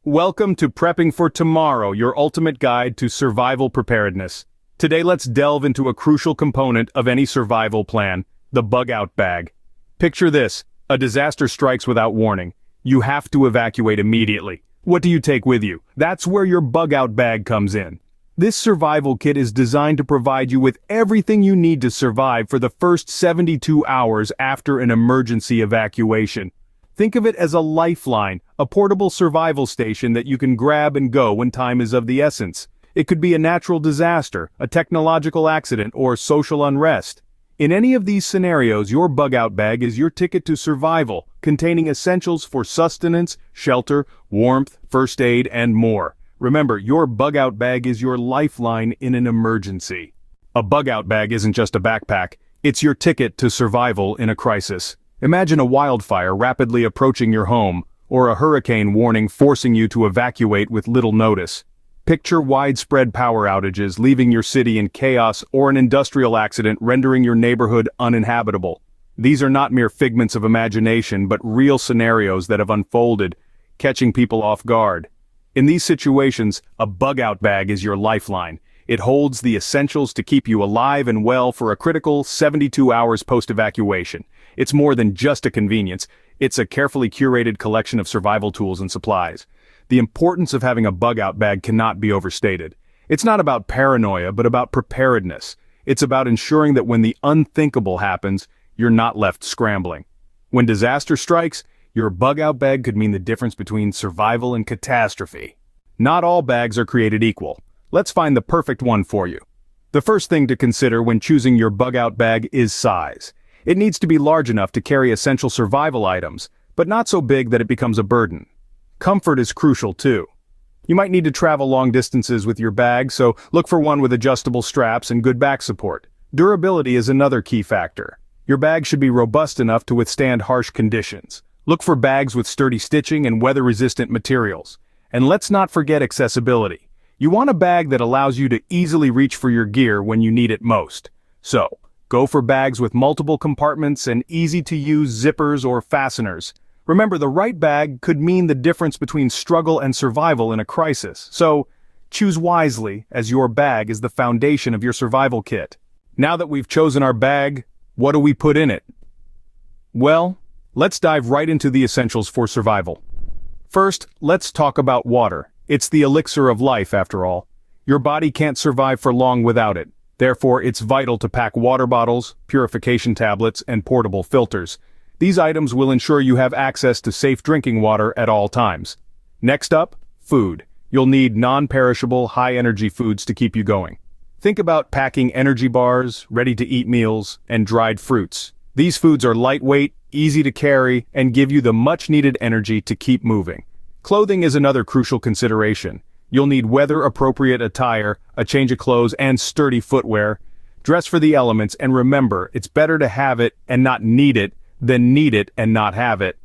Welcome to Prepping for Tomorrow, your ultimate guide to survival preparedness. Today let's delve into a crucial component of any survival plan, the bug-out bag. Picture this, a disaster strikes without warning. You have to evacuate immediately. What do you take with you? That's where your bug-out bag comes in. This survival kit is designed to provide you with everything you need to survive for the first 72 hours after an emergency evacuation. Think of it as a lifeline, a portable survival station that you can grab and go when time is of the essence. It could be a natural disaster, a technological accident, or social unrest. In any of these scenarios, your bug-out bag is your ticket to survival, containing essentials for sustenance, shelter, warmth, first aid, and more. Remember, your bug-out bag is your lifeline in an emergency. A bug-out bag isn't just a backpack, it's your ticket to survival in a crisis. Imagine a wildfire rapidly approaching your home, or a hurricane warning forcing you to evacuate with little notice. Picture widespread power outages leaving your city in chaos, or an industrial accident rendering your neighborhood uninhabitable. These are not mere figments of imagination but real scenarios that have unfolded, catching people off guard. In these situations, a bug-out bag is your lifeline. It holds the essentials to keep you alive and well for a critical 72 hours post-evacuation. It's more than just a convenience, it's a carefully curated collection of survival tools and supplies. The importance of having a bug-out bag cannot be overstated. It's not about paranoia, but about preparedness. It's about ensuring that when the unthinkable happens, you're not left scrambling. When disaster strikes, your bug-out bag could mean the difference between survival and catastrophe. Not all bags are created equal. Let's find the perfect one for you. The first thing to consider when choosing your bug-out bag is size. It needs to be large enough to carry essential survival items, but not so big that it becomes a burden. Comfort is crucial too. You might need to travel long distances with your bag, so look for one with adjustable straps and good back support. Durability is another key factor. Your bag should be robust enough to withstand harsh conditions. Look for bags with sturdy stitching and weather-resistant materials. And let's not forget accessibility. You want a bag that allows you to easily reach for your gear when you need it most. So, go for bags with multiple compartments and easy-to-use zippers or fasteners. Remember, the right bag could mean the difference between struggle and survival in a crisis. So, choose wisely, as your bag is the foundation of your survival kit. Now that we've chosen our bag, what do we put in it? Well, let's dive right into the essentials for survival. First, let's talk about water. It's the elixir of life, after all. Your body can't survive for long without it. Therefore, it's vital to pack water bottles, purification tablets, and portable filters. These items will ensure you have access to safe drinking water at all times. Next up, food. You'll need non-perishable, high-energy foods to keep you going. Think about packing energy bars, ready-to-eat meals, and dried fruits. These foods are lightweight, easy to carry, and give you the much-needed energy to keep moving. Clothing is another crucial consideration. You'll need weather-appropriate attire, a change of clothes, and sturdy footwear. Dress for the elements, and remember, it's better to have it and not need it than need it and not have it.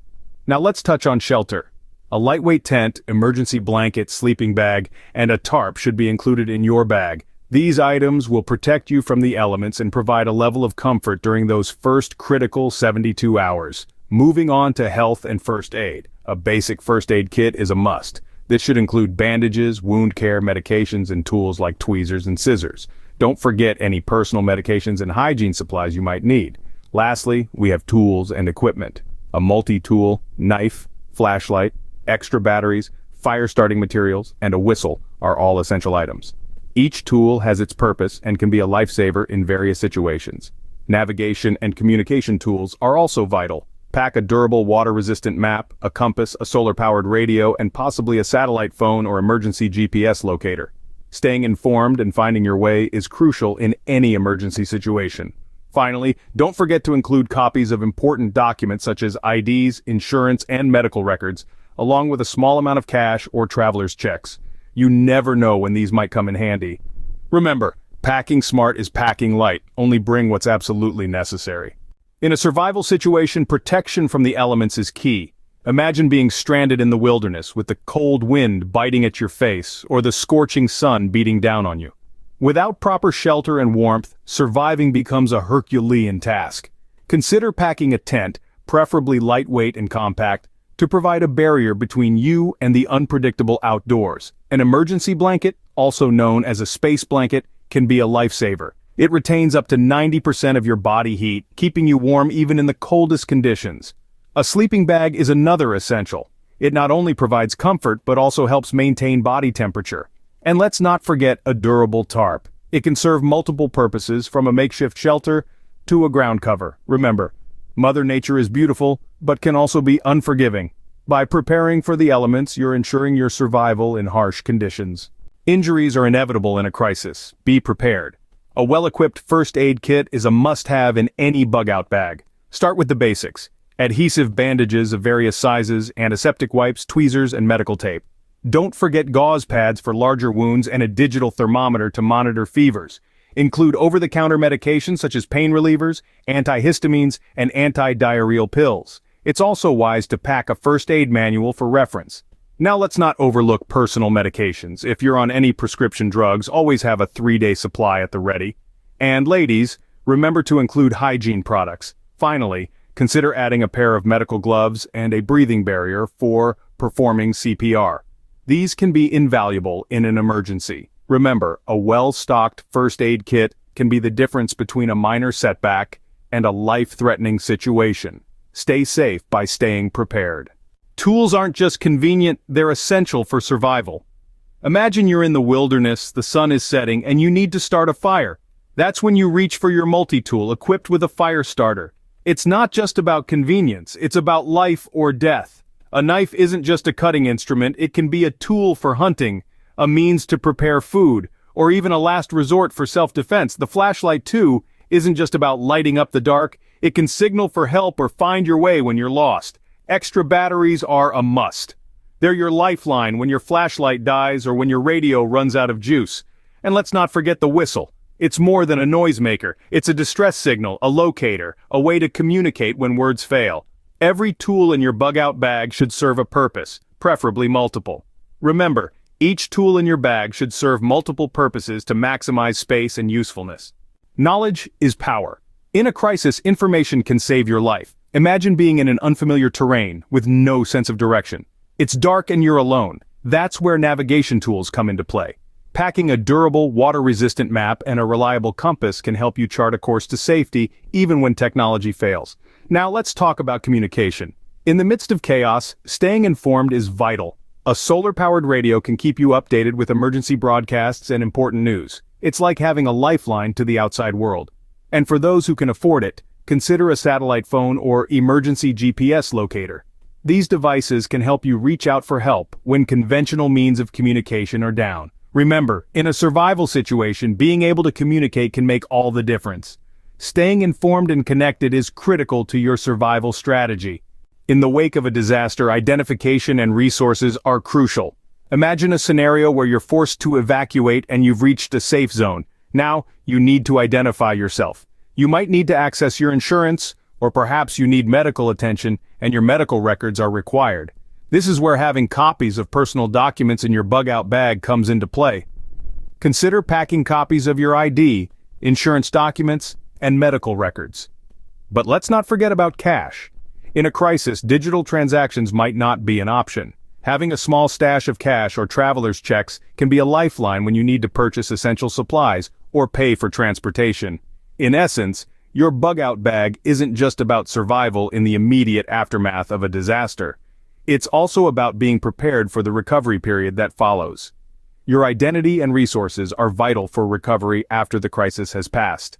Now let's touch on shelter. A lightweight tent, emergency blanket, sleeping bag, and a tarp should be included in your bag. These items will protect you from the elements and provide a level of comfort during those first critical 72 hours. Moving on to health and first aid. A basic first aid kit is a must. This should include bandages, wound care, medications, and tools like tweezers and scissors. Don't forget any personal medications and hygiene supplies you might need. Lastly, we have tools and equipment. A multi-tool, knife, flashlight, extra batteries, fire-starting materials, and a whistle are all essential items. Each tool has its purpose and can be a lifesaver in various situations. Navigation and communication tools are also vital. Pack a durable water-resistant map, a compass, a solar-powered radio, and possibly a satellite phone or emergency GPS locator. Staying informed and finding your way is crucial in any emergency situation. Finally, don't forget to include copies of important documents such as IDs, insurance, and medical records, along with a small amount of cash or traveler's checks. You never know when these might come in handy. Remember, packing smart is packing light. Only bring what's absolutely necessary. In a survival situation, protection from the elements is key. Imagine being stranded in the wilderness with the cold wind biting at your face or the scorching sun beating down on you. Without proper shelter and warmth, surviving becomes a Herculean task. Consider packing a tent, preferably lightweight and compact, to provide a barrier between you and the unpredictable outdoors. An emergency blanket, also known as a space blanket, can be a lifesaver. It retains up to 90% of your body heat, keeping you warm even in the coldest conditions. A sleeping bag is another essential. It not only provides comfort but also helps maintain body temperature. And let's not forget a durable tarp. It can serve multiple purposes, from a makeshift shelter to a ground cover. Remember, Mother Nature is beautiful, but can also be unforgiving. By preparing for the elements, you're ensuring your survival in harsh conditions. Injuries are inevitable in a crisis. Be prepared. A well-equipped first aid kit is a must-have in any bug-out bag. Start with the basics: adhesive bandages of various sizes, antiseptic wipes, tweezers, and medical tape. Don't forget gauze pads for larger wounds and a digital thermometer to monitor fevers. Include over-the-counter medications such as pain relievers, antihistamines, and anti-diarrheal pills. It's also wise to pack a first aid manual for reference. Now let's not overlook personal medications. If you're on any prescription drugs, always have a 3-day supply at the ready. And ladies, remember to include hygiene products. Finally, consider adding a pair of medical gloves and a breathing barrier for performing CPR. These can be invaluable in an emergency. Remember, a well-stocked first aid kit can be the difference between a minor setback and a life-threatening situation. Stay safe by staying prepared. Tools aren't just convenient, they're essential for survival. Imagine you're in the wilderness, the sun is setting, and you need to start a fire. That's when you reach for your multi-tool equipped with a fire starter. It's not just about convenience, it's about life or death. A knife isn't just a cutting instrument, it can be a tool for hunting, a means to prepare food, or even a last resort for self-defense. The flashlight, too, isn't just about lighting up the dark, it can signal for help or find your way when you're lost. Extra batteries are a must. They're your lifeline when your flashlight dies or when your radio runs out of juice. And let's not forget the whistle. It's more than a noisemaker. It's a distress signal, a locator, a way to communicate when words fail. Every tool in your bug-out bag should serve a purpose, preferably multiple. Remember, each tool in your bag should serve multiple purposes to maximize space and usefulness. Knowledge is power. In a crisis, information can save your life. Imagine being in an unfamiliar terrain with no sense of direction. It's dark and you're alone. That's where navigation tools come into play. Packing a durable, water-resistant map and a reliable compass can help you chart a course to safety, even when technology fails. Now let's talk about communication. In the midst of chaos, staying informed is vital. A solar-powered radio can keep you updated with emergency broadcasts and important news. It's like having a lifeline to the outside world. And for those who can afford it, consider a satellite phone or emergency GPS locator. These devices can help you reach out for help when conventional means of communication are down. Remember, in a survival situation, being able to communicate can make all the difference. Staying informed and connected is critical to your survival strategy. In the wake of a disaster, identification and resources are crucial. Imagine a scenario where you're forced to evacuate and you've reached a safe zone. Now, you need to identify yourself. You might need to access your insurance, or perhaps you need medical attention and your medical records are required. This is where having copies of personal documents in your bug-out bag comes into play. Consider packing copies of your ID, insurance documents, and medical records. But let's not forget about cash. In a crisis, digital transactions might not be an option. Having a small stash of cash or traveler's checks can be a lifeline when you need to purchase essential supplies or pay for transportation. In essence, your bug-out bag isn't just about survival in the immediate aftermath of a disaster. It's also about being prepared for the recovery period that follows. Your identity and resources are vital for recovery after the crisis has passed.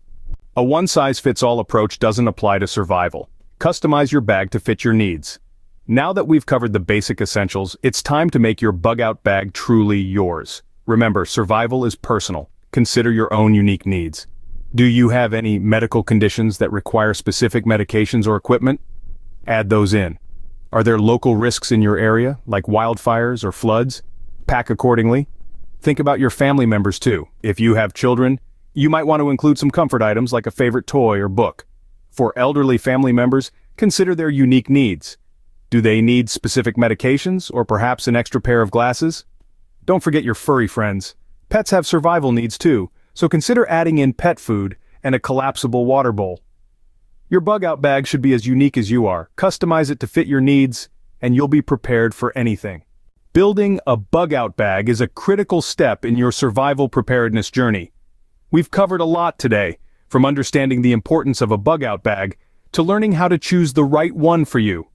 A one-size-fits-all approach doesn't apply to survival. Customize your bag to fit your needs. Now that we've covered the basic essentials, it's time to make your bug-out bag truly yours. Remember, survival is personal. Consider your own unique needs. Do you have any medical conditions that require specific medications or equipment? Add those in. Are there local risks in your area, like wildfires or floods? Pack accordingly. Think about your family members too. If you have children, you might want to include some comfort items like a favorite toy or book. For elderly family members, consider their unique needs. Do they need specific medications or perhaps an extra pair of glasses? Don't forget your furry friends. Pets have survival needs too, so consider adding in pet food and a collapsible water bowl. Your bug-out bag should be as unique as you are. Customize it to fit your needs and you'll be prepared for anything. Building a bug-out bag is a critical step in your survival preparedness journey. We've covered a lot today, from understanding the importance of a bug-out bag to learning how to choose the right one for you.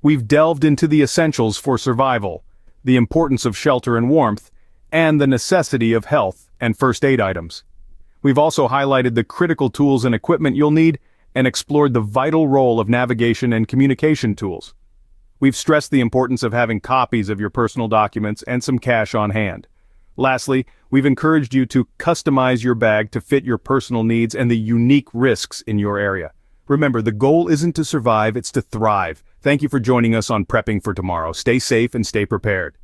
We've delved into the essentials for survival, the importance of shelter and warmth, and the necessity of health and first aid items. We've also highlighted the critical tools and equipment you'll need and explored the vital role of navigation and communication tools. We've stressed the importance of having copies of your personal documents and some cash on hand. Lastly, we've encouraged you to customize your bag to fit your personal needs and the unique risks in your area. Remember, the goal isn't to survive, it's to thrive. Thank you for joining us on Prepping for Tomorrow. Stay safe and stay prepared.